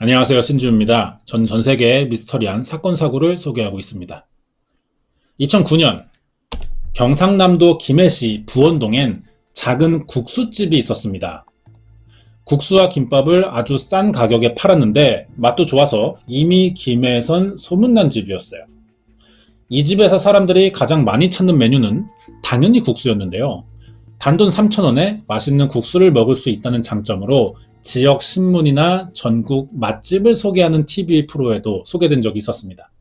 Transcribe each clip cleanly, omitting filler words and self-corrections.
안녕하세요. 신주입니다. 전 세계의 미스터리한 사건 사고를 소개하고 있습니다. 2009년 경상남도 김해시 부원동엔 작은 국수집이 있었습니다. 국수와 김밥을 아주 싼 가격에 팔았는데 맛도 좋아서 이미 김해에선 소문난 집이었어요. 이 집에서 사람들이 가장 많이 찾는 메뉴는 당연히 국수였는데요. 단돈 3,000원에 맛있는 국수를 먹을 수 있다는 장점으로 지역 신문이나 전국 맛집을 소개하는 TV 프로에도 소개된 적이 있었습니다.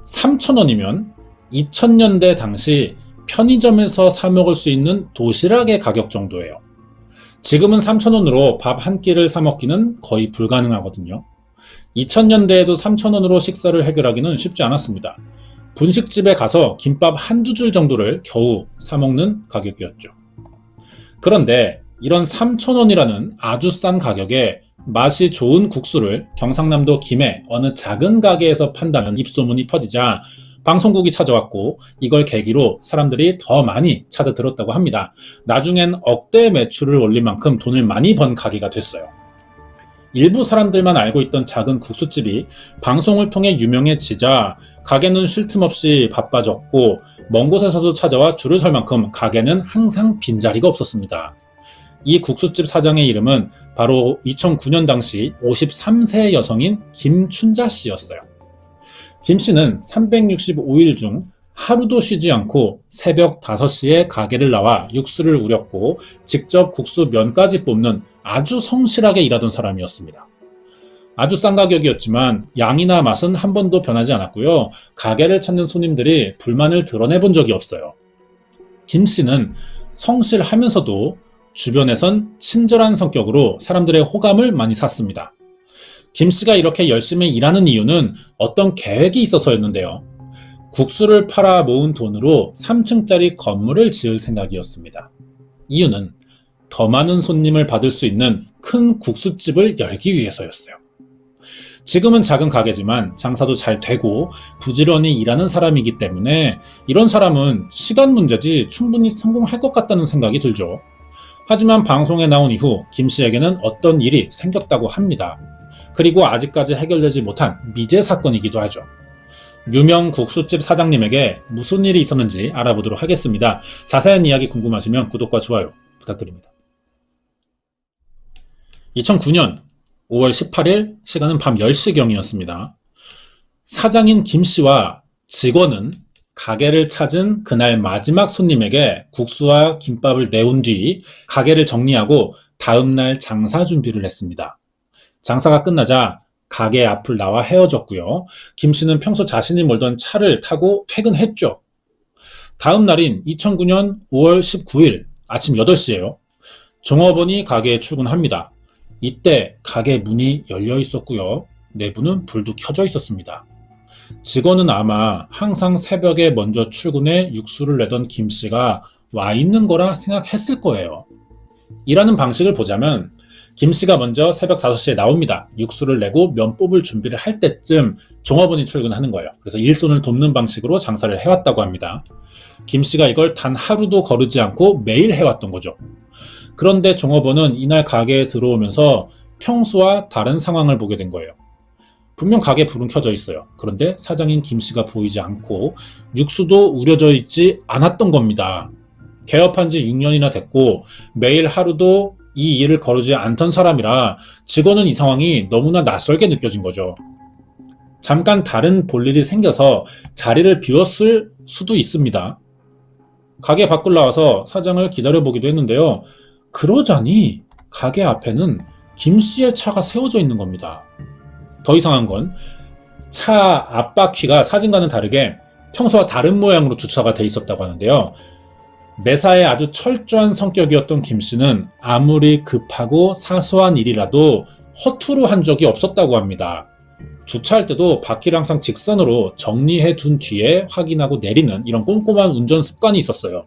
3,000원이면 2000년대 당시 편의점에서 사 먹을 수 있는 도시락의 가격 정도예요. 지금은 3,000원으로 밥 한 끼를 사 먹기는 거의 불가능하거든요. 2000년대에도 3,000원으로 식사를 해결하기는 쉽지 않았습니다. 분식집에 가서 김밥 한두 줄 정도를 겨우 사 먹는 가격이었죠. 그런데 이런 3,000원이라는 아주 싼 가격에 맛이 좋은 국수를 경상남도 김해 어느 작은 가게에서 판다는 입소문이 퍼지자 방송국이 찾아왔고 이걸 계기로 사람들이 더 많이 찾아들었다고 합니다. 나중엔 억대 매출을 올릴 만큼 돈을 많이 번 가게가 됐어요. 일부 사람들만 알고 있던 작은 국수집이 방송을 통해 유명해지자 가게는 쉴 틈 없이 바빠졌고 먼 곳에서도 찾아와 줄을 설 만큼 가게는 항상 빈자리가 없었습니다. 이 국수집 사장의 이름은 바로 2009년 당시 53세 여성인 김춘자 씨였어요. 김 씨는 365일 중 하루도 쉬지 않고 새벽 5시에 가게를 나와 육수를 우렸고 직접 국수 면까지 뽑는 아주 성실하게 일하던 사람이었습니다. 아주 싼 가격이었지만 양이나 맛은 한 번도 변하지 않았고요. 가게를 찾는 손님들이 불만을 드러내본 적이 없어요. 김 씨는 성실하면서도 주변에선 친절한 성격으로 사람들의 호감을 많이 샀습니다. 김 씨가 이렇게 열심히 일하는 이유는 어떤 계획이 있어서였는데요. 국수를 팔아 모은 돈으로 3층짜리 건물을 지을 생각이었습니다. 이유는 더 많은 손님을 받을 수 있는 큰 국수집을 열기 위해서였어요. 지금은 작은 가게지만 장사도 잘 되고 부지런히 일하는 사람이기 때문에 이런 사람은 시간 문제지 충분히 성공할 것 같다는 생각이 들죠. 하지만 방송에 나온 이후 김 씨에게는 어떤 일이 생겼다고 합니다. 그리고 아직까지 해결되지 못한 미제 사건이기도 하죠. 유명 국수집 사장님에게 무슨 일이 있었는지 알아보도록 하겠습니다. 자세한 이야기 궁금하시면 구독과 좋아요 부탁드립니다. 2009년 5월 18일 시간은 밤 10시경이었습니다. 사장인 김 씨와 직원은 가게를 찾은 그날 마지막 손님에게 국수와 김밥을 내온 뒤 가게를 정리하고 다음날 장사 준비를 했습니다. 장사가 끝나자 가게 앞을 나와 헤어졌고요. 김 씨는 평소 자신이 몰던 차를 타고 퇴근했죠. 다음 날인 2009년 5월 19일 아침 8시예요. 종업원이 가게에 출근합니다. 이때 가게 문이 열려 있었고요. 내부는 불도 켜져 있었습니다. 직원은 아마 항상 새벽에 먼저 출근해 육수를 내던 김 씨가 와 있는 거라 생각했을 거예요. 일하는 방식을 보자면 김 씨가 먼저 새벽 5시에 나옵니다. 육수를 내고 면 뽑을 준비를 할 때쯤 종업원이 출근하는 거예요. 그래서 일손을 돕는 방식으로 장사를 해왔다고 합니다. 김 씨가 이걸 단 하루도 거르지 않고 매일 해왔던 거죠. 그런데 종업원은 이날 가게에 들어오면서 평소와 다른 상황을 보게 된 거예요. 분명 가게 불은 켜져 있어요. 그런데 사장인 김 씨가 보이지 않고 육수도 우려져 있지 않았던 겁니다. 개업한 지 6년이나 됐고 매일 하루도 이 일을 거르지 않던 사람이라 직원은 이 상황이 너무나 낯설게 느껴진 거죠. 잠깐 다른 볼일이 생겨서 자리를 비웠을 수도 있습니다. 가게 밖을 나와서 사장을 기다려보기도 했는데요. 그러자니 가게 앞에는 김 씨의 차가 세워져 있는 겁니다. 더 이상한 건 차 앞바퀴가 사진과는 다르게 평소와 다른 모양으로 주차가 돼 있었다고 하는데요. 매사에 아주 철저한 성격이었던 김 씨는 아무리 급하고 사소한 일이라도 허투루 한 적이 없었다고 합니다. 주차할 때도 바퀴를 항상 직선으로 정리해 둔 뒤에 확인하고 내리는 이런 꼼꼼한 운전 습관이 있었어요.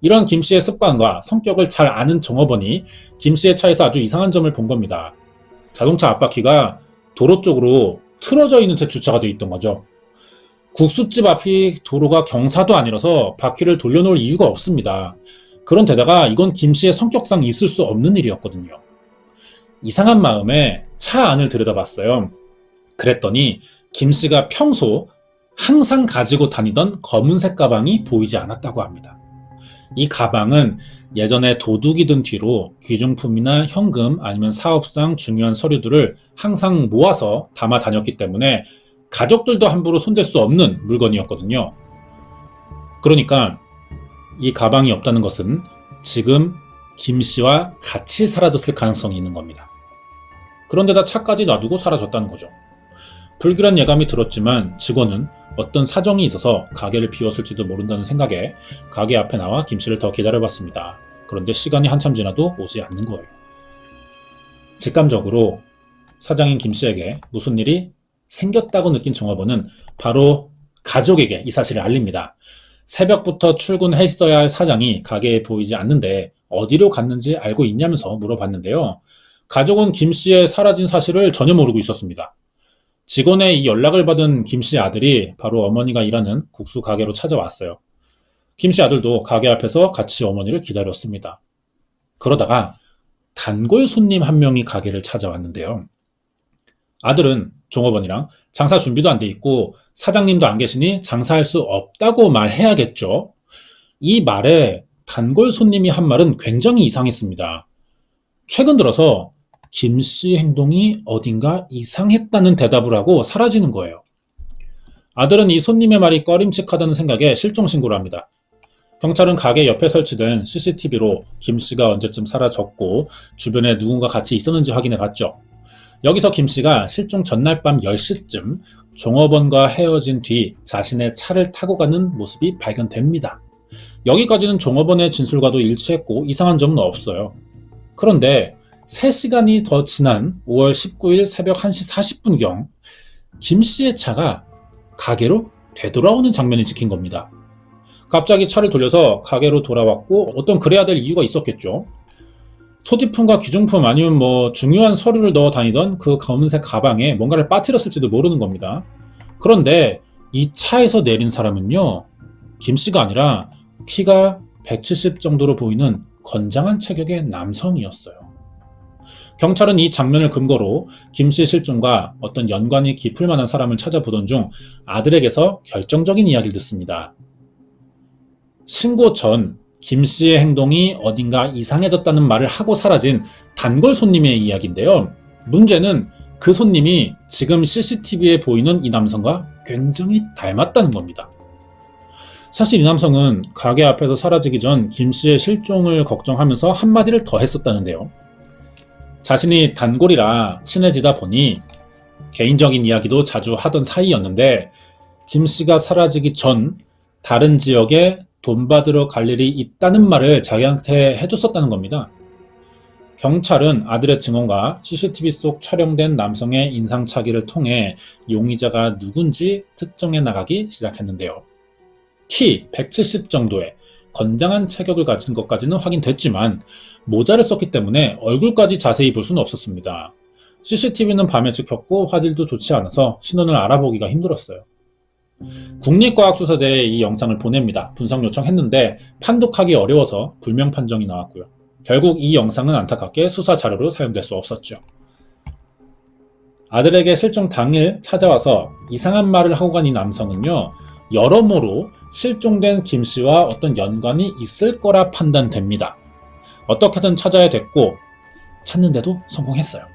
이런 김 씨의 습관과 성격을 잘 아는 종업원이 김 씨의 차에서 아주 이상한 점을 본 겁니다. 자동차 앞바퀴가 도로 쪽으로 틀어져 있는 채 주차가 돼 있던 거죠. 국수집 앞이 도로가 경사도 아니라서 바퀴를 돌려놓을 이유가 없습니다. 그런데다가 이건 김 씨의 성격상 있을 수 없는 일이었거든요. 이상한 마음에 차 안을 들여다봤어요. 그랬더니 김 씨가 평소 항상 가지고 다니던 검은색 가방이 보이지 않았다고 합니다. 이 가방은 예전에 도둑이 든 뒤로 귀중품이나 현금 아니면 사업상 중요한 서류들을 항상 모아서 담아 다녔기 때문에 가족들도 함부로 손댈 수 없는 물건이었거든요. 그러니까 이 가방이 없다는 것은 지금 김 씨와 같이 사라졌을 가능성이 있는 겁니다. 그런데다 차까지 놔두고 사라졌다는 거죠. 불길한 예감이 들었지만 직원은 어떤 사정이 있어서 가게를 비웠을지도 모른다는 생각에 가게 앞에 나와 김 씨를 더 기다려봤습니다. 그런데 시간이 한참 지나도 오지 않는 거예요. 직감적으로 사장인 김 씨에게 무슨 일이 생겼다고 느낀 종업원은 바로 가족에게 이 사실을 알립니다. 새벽부터 출근했어야 할 사장이 가게에 보이지 않는데 어디로 갔는지 알고 있냐면서 물어봤는데요. 가족은 김 씨의 사라진 사실을 전혀 모르고 있었습니다. 직원의 이 연락을 받은 김 씨 아들이 바로 어머니가 일하는 국수 가게로 찾아왔어요. 김 씨 아들도 가게 앞에서 같이 어머니를 기다렸습니다. 그러다가 단골 손님 한 명이 가게를 찾아왔는데요. 아들은 종업원이랑 장사 준비도 안 돼 있고 사장님도 안 계시니 장사할 수 없다고 말해야겠죠. 이 말에 단골 손님이 한 말은 굉장히 이상했습니다. 최근 들어서 김 씨 행동이 어딘가 이상했다는 대답을 하고 사라지는 거예요. 아들은 이 손님의 말이 꺼림칙하다는 생각에 실종 신고를 합니다. 경찰은 가게 옆에 설치된 CCTV로 김 씨가 언제쯤 사라졌고 주변에 누군가 같이 있었는지 확인해 갔죠. 여기서 김 씨가 실종 전날 밤 10시쯤 종업원과 헤어진 뒤 자신의 차를 타고 가는 모습이 발견됩니다. 여기까지는 종업원의 진술과도 일치했고 이상한 점은 없어요. 그런데 3시간이 더 지난 5월 19일 새벽 1시 40분경 김 씨의 차가 가게로 되돌아오는 장면이 찍힌 겁니다. 갑자기 차를 돌려서 가게로 돌아왔고 어떤 그래야 될 이유가 있었겠죠. 소지품과 귀중품 아니면 중요한 서류를 넣어 다니던 그 검은색 가방에 뭔가를 빠뜨렸을지도 모르는 겁니다. 그런데 이 차에서 내린 사람은요, 김 씨가 아니라 키가 170 정도로 보이는 건장한 체격의 남성이었어요. 경찰은 이 장면을 근거로 김 씨의 실종과 어떤 연관이 깊을 만한 사람을 찾아보던 중 아들에게서 결정적인 이야기를 듣습니다. 신고 전 김 씨의 행동이 어딘가 이상해졌다는 말을 하고 사라진 단골 손님의 이야기인데요. 문제는 그 손님이 지금 CCTV에 보이는 이 남성과 굉장히 닮았다는 겁니다. 사실 이 남성은 가게 앞에서 사라지기 전 김 씨의 실종을 걱정하면서 한마디를 더 했었다는데요. 자신이 단골이라 친해지다 보니 개인적인 이야기도 자주 하던 사이였는데 김 씨가 사라지기 전 다른 지역에 돈 받으러 갈 일이 있다는 말을 자기한테 해줬었다는 겁니다. 경찰은 아들의 증언과 CCTV 속 촬영된 남성의 인상착의를 통해 용의자가 누군지 특정해 나가기 시작했는데요. 키 170 정도의 건장한 체격을 가진 것까지는 확인됐지만 모자를 썼기 때문에 얼굴까지 자세히 볼 수는 없었습니다. CCTV는 밤에 찍혔고 화질도 좋지 않아서 신원을 알아보기가 힘들었어요. 국립과학수사대에 이 영상을 보냅니다. 분석 요청했는데 판독하기 어려워서 불명 판정이 나왔고요. 결국 이 영상은 안타깝게 수사 자료로 사용될 수 없었죠. 아들에게 실종 당일 찾아와서 이상한 말을 하고 간 이 남성은요, 여러모로 실종된 김 씨와 어떤 연관이 있을 거라 판단됩니다. 어떻게든 찾아야 됐고 찾는데도 성공했어요.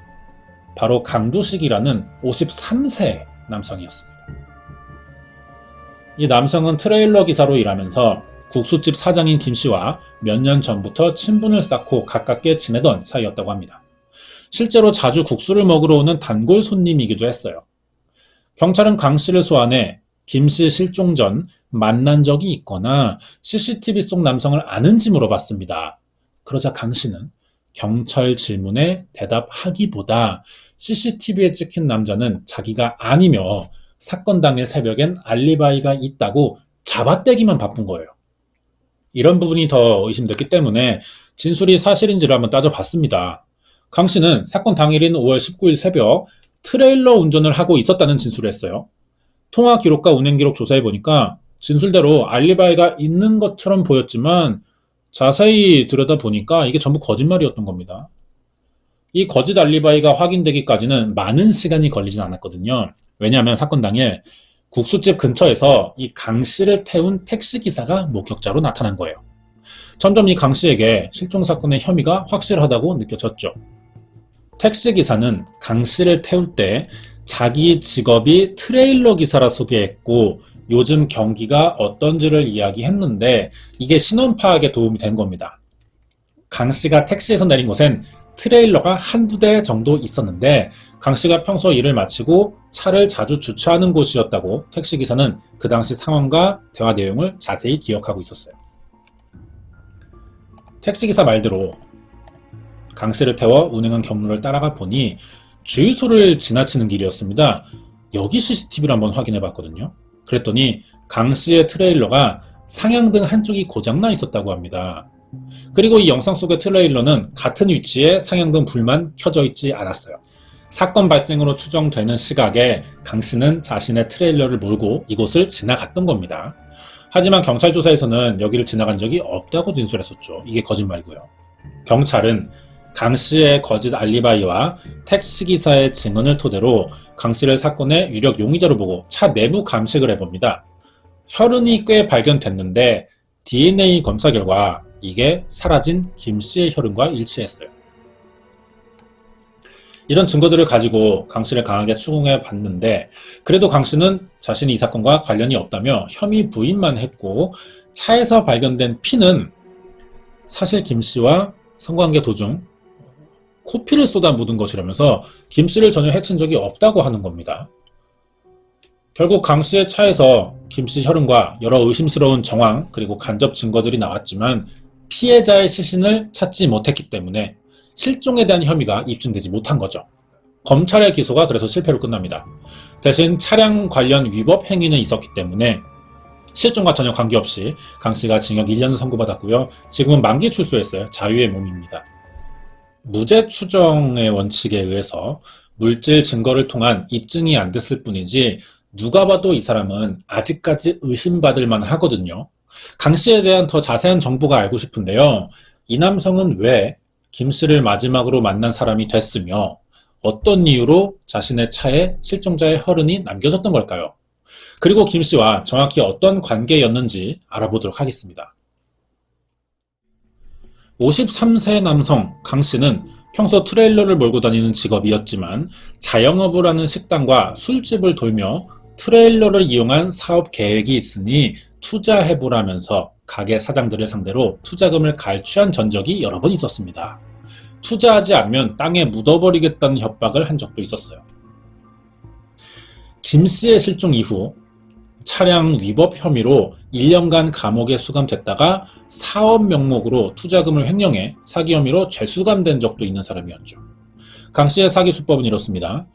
바로 강두식이라는 53세 남성이었습니다. 이 남성은 트레일러 기사로 일하면서 국수집 사장인 김 씨와 몇 년 전부터 친분을 쌓고 가깝게 지내던 사이였다고 합니다. 실제로 자주 국수를 먹으러 오는 단골 손님이기도 했어요. 경찰은 강 씨를 소환해 김 씨 실종 전 만난 적이 있거나 CCTV 속 남성을 아는지 물어봤습니다. 그러자 강 씨는 경찰 질문에 대답하기보다 CCTV에 찍힌 남자는 자기가 아니며 사건 당일 새벽엔 알리바이가 있다고 잡아떼기만 바쁜 거예요. 이런 부분이 더 의심됐기 때문에 진술이 사실인지를 한번 따져봤습니다. 강 씨는 사건 당일인 5월 19일 새벽 트레일러 운전을 하고 있었다는 진술을 했어요. 통화 기록과 운행 기록 조사해보니까 진술대로 알리바이가 있는 것처럼 보였지만 자세히 들여다보니까 이게 전부 거짓말이었던 겁니다. 이 거짓 알리바이가 확인되기까지는 많은 시간이 걸리진 않았거든요. 왜냐하면 사건 당일 국수집 근처에서 이 강 씨를 태운 택시기사가 목격자로 나타난 거예요. 점점 이 강 씨에게 실종 사건의 혐의가 확실하다고 느껴졌죠. 택시기사는 강 씨를 태울 때 자기 직업이 트레일러 기사라 소개했고 요즘 경기가 어떤지를 이야기했는데 이게 신원 파악에 도움이 된 겁니다. 강 씨가 택시에서 내린 곳엔 트레일러가 한두 대 정도 있었는데 강 씨가 평소 일을 마치고 차를 자주 주차하는 곳이었다고 택시기사는 그 당시 상황과 대화 내용을 자세히 기억하고 있었어요. 택시기사 말대로 강 씨를 태워 운행한 경로를 따라가 보니 주유소를 지나치는 길이었습니다. 여기 CCTV를 한번 확인해 봤거든요. 그랬더니 강 씨의 트레일러가 상향등 한쪽이 고장나 있었다고 합니다. 그리고 이 영상 속의 트레일러는 같은 위치에 상향등 불만 켜져 있지 않았어요. 사건 발생으로 추정되는 시각에 강 씨는 자신의 트레일러를 몰고 이곳을 지나갔던 겁니다. 하지만 경찰 조사에서는 여기를 지나간 적이 없다고 진술했었죠. 이게 거짓말이고요. 경찰은 강 씨의 거짓 알리바이와 택시기사의 증언을 토대로 강 씨를 사건의 유력 용의자로 보고 차 내부 감식을 해봅니다. 혈흔이 꽤 발견됐는데 DNA 검사 결과 이게 사라진 김 씨의 혈흔과 일치했어요. 이런 증거들을 가지고 강 씨를 강하게 추궁해 봤는데 그래도 강 씨는 자신이 이 사건과 관련이 없다며 혐의 부인만 했고 차에서 발견된 피는 사실 김 씨와 성관계 도중 코피를 쏟아 묻은 것이라면서 김 씨를 전혀 해친 적이 없다고 하는 겁니다. 결국 강 씨의 차에서 김 씨 혈흔과 여러 의심스러운 정황 그리고 간접 증거들이 나왔지만 피해자의 시신을 찾지 못했기 때문에 실종에 대한 혐의가 입증되지 못한 거죠. 검찰의 기소가 그래서 실패로 끝납니다. 대신 차량 관련 위법 행위는 있었기 때문에 실종과 전혀 관계없이 강 씨가 징역 1년을 선고받았고요. 지금은 만기 출소했어요. 자유의 몸입니다. 무죄 추정의 원칙에 의해서 물질 증거를 통한 입증이 안 됐을 뿐이지 누가 봐도 이 사람은 아직까지 의심받을 만 하거든요. 강 씨에 대한 더 자세한 정보가 알고 싶은데요. 이 남성은 왜 김 씨를 마지막으로 만난 사람이 됐으며 어떤 이유로 자신의 차에 실종자의 혈흔이 남겨졌던 걸까요? 그리고 김 씨와 정확히 어떤 관계였는지 알아보도록 하겠습니다. 53세 남성 강 씨는 평소 트레일러를 몰고 다니는 직업이었지만 자영업을 하는 식당과 술집을 돌며 트레일러를 이용한 사업 계획이 있으니 투자해보라면서 가게 사장들을 상대로 투자금을 갈취한 전적이 여러 번 있었습니다. 투자하지 않으면 땅에 묻어버리겠다는 협박을 한 적도 있었어요. 김 씨의 실종 이후 차량 위법 혐의로 1년간 감옥에 수감됐다가 사업 명목으로 투자금을 횡령해 사기 혐의로 재수감된 적도 있는 사람이었죠. 강 씨의 사기 수법은 이렇습니다.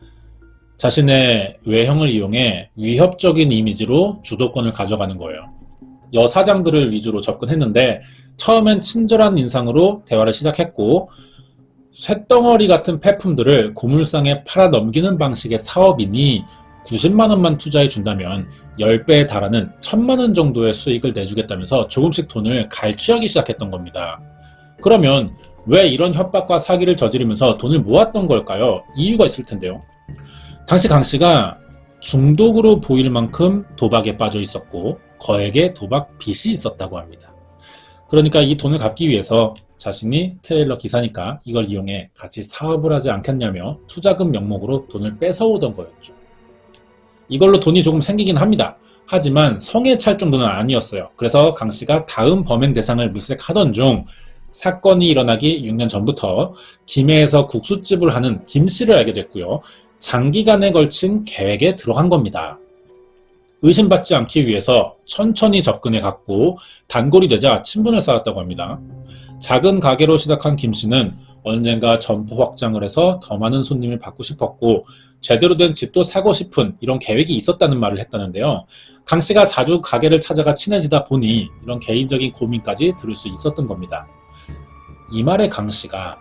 자신의 외형을 이용해 위협적인 이미지로 주도권을 가져가는 거예요. 여사장들을 위주로 접근했는데 처음엔 친절한 인상으로 대화를 시작했고 쇳덩어리 같은 폐품들을 고물상에 팔아 넘기는 방식의 사업이니 90만 원만 투자해 준다면 10배에 달하는 1000만 원 정도의 수익을 내주겠다면서 조금씩 돈을 갈취하기 시작했던 겁니다. 그러면 왜 이런 협박과 사기를 저지르면서 돈을 모았던 걸까요? 이유가 있을 텐데요. 당시 강 씨가 중독으로 보일 만큼 도박에 빠져 있었고 거액의 도박 빚이 있었다고 합니다. 그러니까 이 돈을 갚기 위해서 자신이 트레일러 기사니까 이걸 이용해 같이 사업을 하지 않겠냐며 투자금 명목으로 돈을 뺏어오던 거였죠. 이걸로 돈이 조금 생기긴 합니다. 하지만 성에 찰 정도는 아니었어요. 그래서 강 씨가 다음 범행 대상을 물색하던 중 사건이 일어나기 6년 전부터 김해에서 국수집을 하는 김 씨를 알게 됐고요. 장기간에 걸친 계획에 들어간 겁니다. 의심받지 않기 위해서 천천히 접근해 갔고 단골이 되자 친분을 쌓았다고 합니다. 작은 가게로 시작한 김 씨는 언젠가 점포 확장을 해서 더 많은 손님을 받고 싶었고 제대로 된 집도 사고 싶은 이런 계획이 있었다는 말을 했다는데요. 강 씨가 자주 가게를 찾아가 친해지다 보니 이런 개인적인 고민까지 들을 수 있었던 겁니다. 이 말에 강 씨가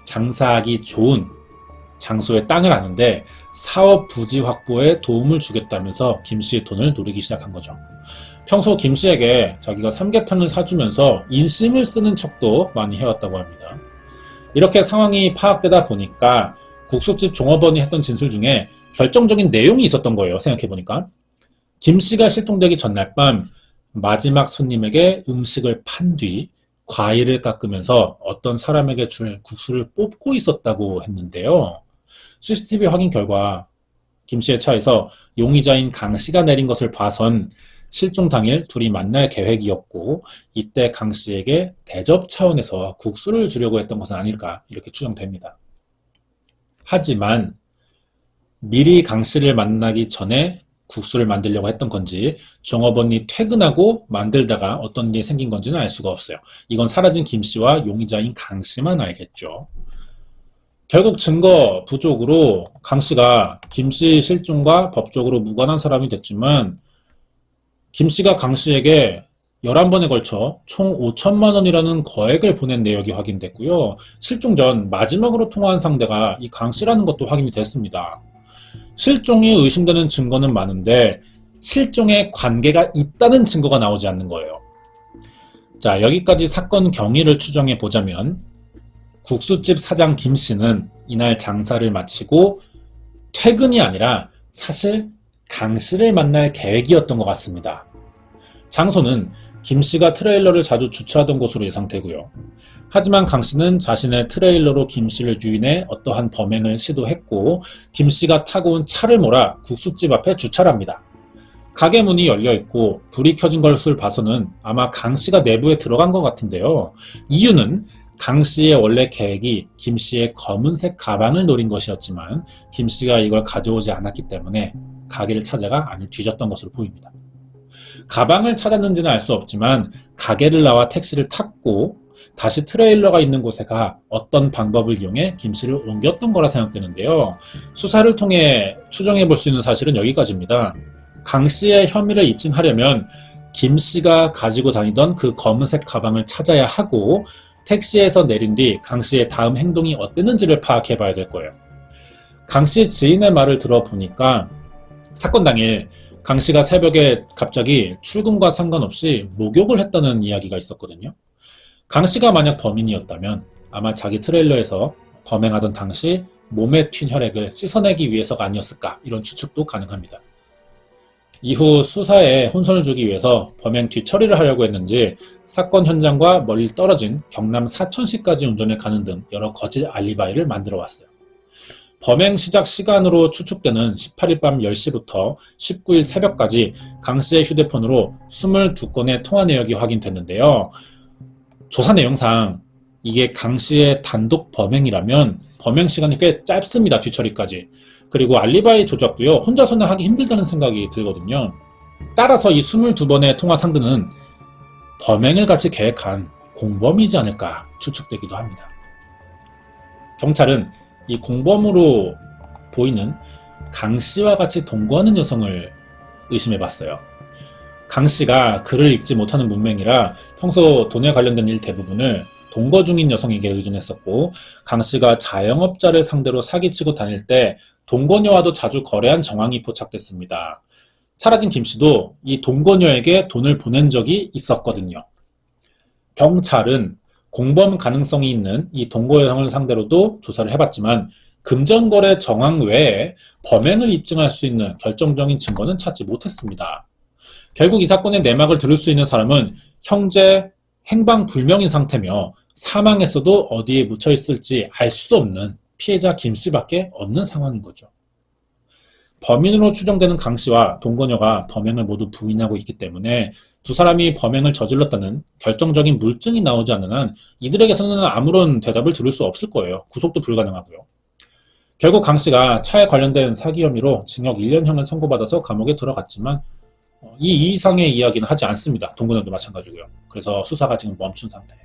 장사하기 좋은 장소에 땅을 아는데 사업 부지 확보에 도움을 주겠다면서 김 씨의 돈을 노리기 시작한 거죠. 평소 김 씨에게 자기가 삼계탕을 사주면서 인심을 쓰는 척도 많이 해왔다고 합니다. 이렇게 상황이 파악되다 보니까 국수집 종업원이 했던 진술 중에 결정적인 내용이 있었던 거예요. 생각해보니까. 김 씨가 실종되기 전날 밤 마지막 손님에게 음식을 판 뒤 과일을 깎으면서 어떤 사람에게 줄 국수를 뽑고 있었다고 했는데요. CCTV 확인 결과 김 씨의 차에서 용의자인 강 씨가 내린 것을 봐선 실종 당일 둘이 만날 계획이었고 이때 강 씨에게 대접 차원에서 국수를 주려고 했던 것은 아닐까 이렇게 추정됩니다. 하지만 미리 강 씨를 만나기 전에 국수를 만들려고 했던 건지 종업원이 퇴근하고 만들다가 어떤 일이 생긴 건지는 알 수가 없어요. 이건 사라진 김 씨와 용의자인 강 씨만 알겠죠. 결국 증거 부족으로 강 씨가 김 씨 실종과 법적으로 무관한 사람이 됐지만 김 씨가 강 씨에게 11번에 걸쳐 총 5천만 원이라는 거액을 보낸 내역이 확인됐고요. 실종 전 마지막으로 통화한 상대가 이 강 씨라는 것도 확인이 됐습니다. 실종이 의심되는 증거는 많은데 실종에 관계가 있다는 증거가 나오지 않는 거예요. 자, 여기까지 사건 경위를 추정해 보자면 국수집 사장 김 씨는 이날 장사를 마치고 퇴근이 아니라 사실 강 씨를 만날 계획이었던 것 같습니다. 장소는 김 씨가 트레일러를 자주 주차하던 곳으로 예상되고요. 하지만 강 씨는 자신의 트레일러로 김 씨를 유인해 어떠한 범행을 시도했고 김 씨가 타고 온 차를 몰아 국수집 앞에 주차를 합니다. 가게 문이 열려있고 불이 켜진 것을 봐서는 아마 강 씨가 내부에 들어간 것 같은데요. 이유는 강 씨의 원래 계획이 김 씨의 검은색 가방을 노린 것이었지만 김 씨가 이걸 가져오지 않았기 때문에 가게를 찾아가 안을 뒤졌던 것으로 보입니다. 가방을 찾았는지는 알 수 없지만 가게를 나와 택시를 탔고 다시 트레일러가 있는 곳에 가 어떤 방법을 이용해 김 씨를 옮겼던 거라 생각되는데요. 수사를 통해 추정해 볼 수 있는 사실은 여기까지입니다. 강 씨의 혐의를 입증하려면 김 씨가 가지고 다니던 그 검은색 가방을 찾아야 하고 택시에서 내린 뒤 강 씨의 다음 행동이 어땠는지를 파악해 봐야 될 거예요. 강 씨 지인의 말을 들어보니까 사건 당일 강 씨가 새벽에 갑자기 출근과 상관없이 목욕을 했다는 이야기가 있었거든요. 강 씨가 만약 범인이었다면 아마 자기 트레일러에서 범행하던 당시 몸에 튄 혈액을 씻어내기 위해서가 아니었을까 이런 추측도 가능합니다. 이후 수사에 혼선을 주기 위해서 범행 뒤처리를 하려고 했는지 사건 현장과 멀리 떨어진 경남 사천시까지 운전을 가는 등 여러 거짓 알리바이를 만들어 왔어요. 범행 시작 시간으로 추측되는 18일 밤 10시부터 19일 새벽까지 강 씨의 휴대폰으로 22건의 통화 내역이 확인됐는데요. 조사 내용상 이게 강 씨의 단독 범행이라면 범행 시간이 꽤 짧습니다. 뒤처리까지. 그리고 알리바이 조작도요. 혼자서는 하기 힘들다는 생각이 들거든요. 따라서 이 22번의 통화 상대는 범행을 같이 계획한 공범이지 않을까 추측되기도 합니다. 경찰은 이 공범으로 보이는 강 씨와 같이 동거하는 여성을 의심해봤어요. 강 씨가 글을 읽지 못하는 문맹이라 평소 돈에 관련된 일 대부분을 동거 중인 여성에게 의존했었고 강 씨가 자영업자를 상대로 사기치고 다닐 때 동거녀와도 자주 거래한 정황이 포착됐습니다. 사라진 김 씨도 이 동거녀에게 돈을 보낸 적이 있었거든요. 경찰은 공범 가능성이 있는 이 동거 여성을 상대로도 조사를 해봤지만 금전거래 정황 외에 범행을 입증할 수 있는 결정적인 증거는 찾지 못했습니다. 결국 이 사건의 내막을 들을 수 있는 사람은 형제 행방불명인 상태며 사망했어도 어디에 묻혀 있을지 알 수 없는 피해자 김 씨밖에 없는 상황인 거죠. 범인으로 추정되는 강 씨와 동거녀가 범행을 모두 부인하고 있기 때문에 두 사람이 범행을 저질렀다는 결정적인 물증이 나오지 않는 한 이들에게서는 아무런 대답을 들을 수 없을 거예요. 구속도 불가능하고요. 결국 강 씨가 차에 관련된 사기 혐의로 징역 1년형을 선고받아서 감옥에 들어갔지만 이 이상의 이야기는 하지 않습니다. 동거녀도 마찬가지고요. 그래서 수사가 지금 멈춘 상태예요.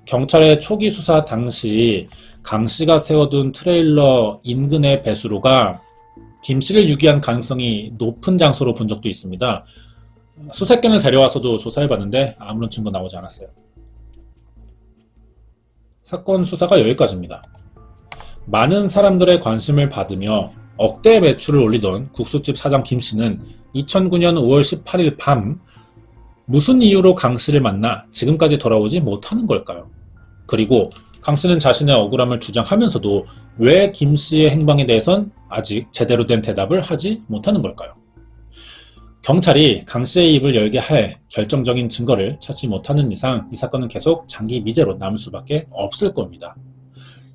경찰의 초기 수사 당시 강 씨가 세워둔 트레일러 인근의 배수로가 김 씨를 유기한 가능성이 높은 장소로 본 적도 있습니다. 수색견을 데려와서도 조사해봤는데 아무런 증거 나오지 않았어요. 사건 수사가 여기까지입니다. 많은 사람들의 관심을 받으며 억대 매출을 올리던 국수집 사장 김 씨는 2009년 5월 18일 밤 무슨 이유로 강 씨를 만나 지금까지 돌아오지 못하는 걸까요? 그리고 강 씨는 자신의 억울함을 주장하면서도 왜 김 씨의 행방에 대해선 아직 제대로 된 대답을 하지 못하는 걸까요? 경찰이 강 씨의 입을 열게 할 결정적인 증거를 찾지 못하는 이상 이 사건은 계속 장기 미제로 남을 수밖에 없을 겁니다.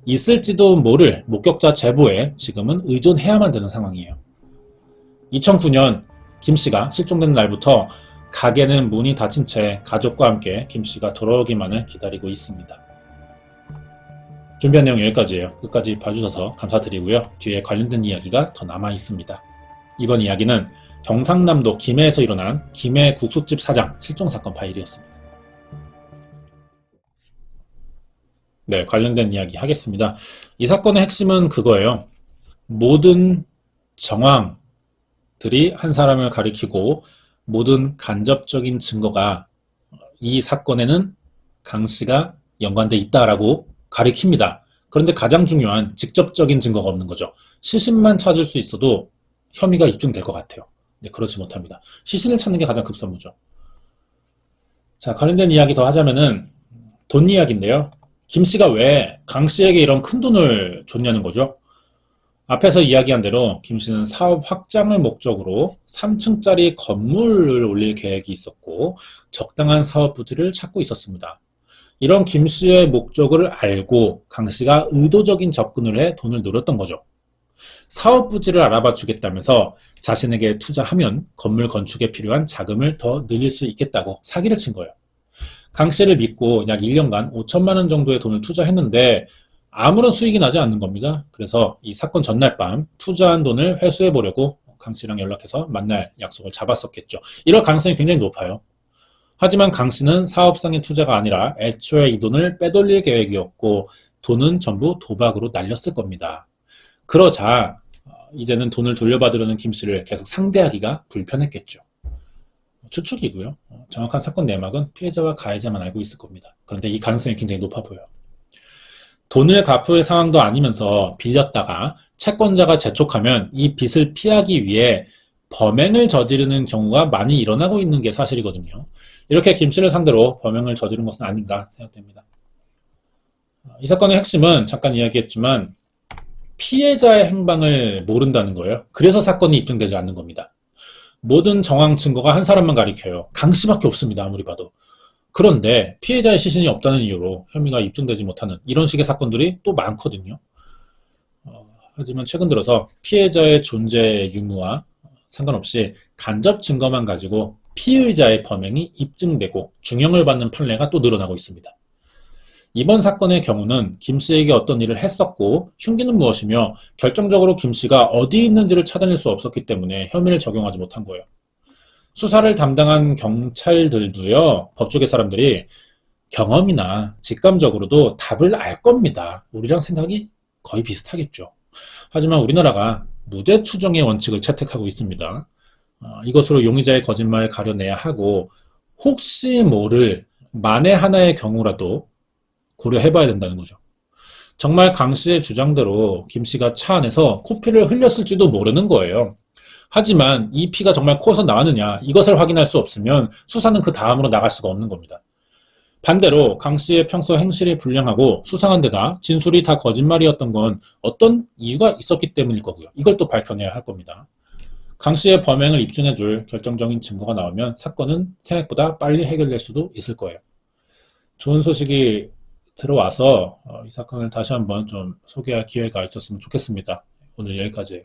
있을지도 모를 목격자 제보에 지금은 의존해야만 되는 상황이에요. 2009년 김 씨가 실종된 날부터 가게는 문이 닫힌 채 가족과 함께 김 씨가 돌아오기만을 기다리고 있습니다. 준비한 내용 여기까지예요. 끝까지 봐주셔서 감사드리고요. 뒤에 관련된 이야기가 더 남아 있습니다. 이번 이야기는 경상남도 김해에서 일어난 김해 국수집 사장 실종 사건 파일이었습니다. 네, 관련된 이야기 하겠습니다. 이 사건의 핵심은 그거예요. 모든 정황들이 한 사람을 가리키고 모든 간접적인 증거가 이 사건에는 강 씨가 연관돼 있다라고 가리킵니다. 그런데 가장 중요한 직접적인 증거가 없는 거죠. 시신만 찾을 수 있어도 혐의가 입증될 것 같아요. 네, 그렇지 못합니다. 시신을 찾는 게 가장 급선무죠. 자, 관련된 이야기 더 하자면은 돈 이야기인데요. 김 씨가 왜 강 씨에게 이런 큰 돈을 줬냐는 거죠. 앞에서 이야기한 대로 김 씨는 사업 확장을 목적으로 3층짜리 건물을 올릴 계획이 있었고 적당한 사업 부지를 찾고 있었습니다. 이런 김 씨의 목적을 알고 강 씨가 의도적인 접근을 해 돈을 노렸던 거죠. 사업 부지를 알아봐 주겠다면서 자신에게 투자하면 건물 건축에 필요한 자금을 더 늘릴 수 있겠다고 사기를 친 거예요. 강 씨를 믿고 약 1년간 5천만 원 정도의 돈을 투자했는데 아무런 수익이 나지 않는 겁니다. 그래서 이 사건 전날 밤 투자한 돈을 회수해 보려고 강 씨랑 연락해서 만날 약속을 잡았었겠죠. 이럴 가능성이 굉장히 높아요. 하지만 강 씨는 사업상의 투자가 아니라 애초에 이 돈을 빼돌릴 계획이었고 돈은 전부 도박으로 날렸을 겁니다. 그러자 이제는 돈을 돌려받으려는 김 씨를 계속 상대하기가 불편했겠죠. 추측이고요. 정확한 사건 내막은 피해자와 가해자만 알고 있을 겁니다. 그런데 이 가능성이 굉장히 높아 보여요. 돈을 갚을 상황도 아니면서 빌렸다가 채권자가 재촉하면 이 빚을 피하기 위해 범행을 저지르는 경우가 많이 일어나고 있는 게 사실이거든요. 이렇게 김 씨를 상대로 범행을 저지른 것은 아닌가 생각됩니다. 이 사건의 핵심은 잠깐 이야기했지만 피해자의 행방을 모른다는 거예요. 그래서 사건이 입증되지 않는 겁니다. 모든 정황 증거가 한 사람만 가리켜요. 강 씨밖에 없습니다. 아무리 봐도. 그런데 피해자의 시신이 없다는 이유로 혐의가 입증되지 못하는 이런 식의 사건들이 또 많거든요. 하지만 최근 들어서 피해자의 존재 유무와 상관없이 간접 증거만 가지고 피의자의 범행이 입증되고 중형을 받는 판례가 또 늘어나고 있습니다. 이번 사건의 경우는 김 씨에게 어떤 일을 했었고 흉기는 무엇이며 결정적으로 김 씨가 어디 있는지를 찾아낼 수 없었기 때문에 혐의를 적용하지 못한 거예요. 수사를 담당한 경찰들도요, 법조계 사람들이 경험이나 직감적으로도 답을 알 겁니다. 우리랑 생각이 거의 비슷하겠죠. 하지만 우리나라가 무죄 추정의 원칙을 채택하고 있습니다. 이것으로 용의자의 거짓말을 가려내야 하고 혹시 모를 만에 하나의 경우라도 고려해봐야 된다는 거죠. 정말 강 씨의 주장대로 김 씨가 차 안에서 코피를 흘렸을지도 모르는 거예요. 하지만 이 피가 정말 코에서 나왔느냐 이것을 확인할 수 없으면 수사는 그 다음으로 나갈 수가 없는 겁니다. 반대로 강 씨의 평소 행실이 불량하고 수상한 데다 진술이 다 거짓말이었던 건 어떤 이유가 있었기 때문일 거고요. 이걸 또 밝혀내야 할 겁니다. 강 씨의 범행을 입증해줄 결정적인 증거가 나오면 사건은 생각보다 빨리 해결될 수도 있을 거예요. 좋은 소식이 들어와서 이 사건을 다시 한번 좀 소개할 기회가 있었으면 좋겠습니다. 오늘 여기까지예요.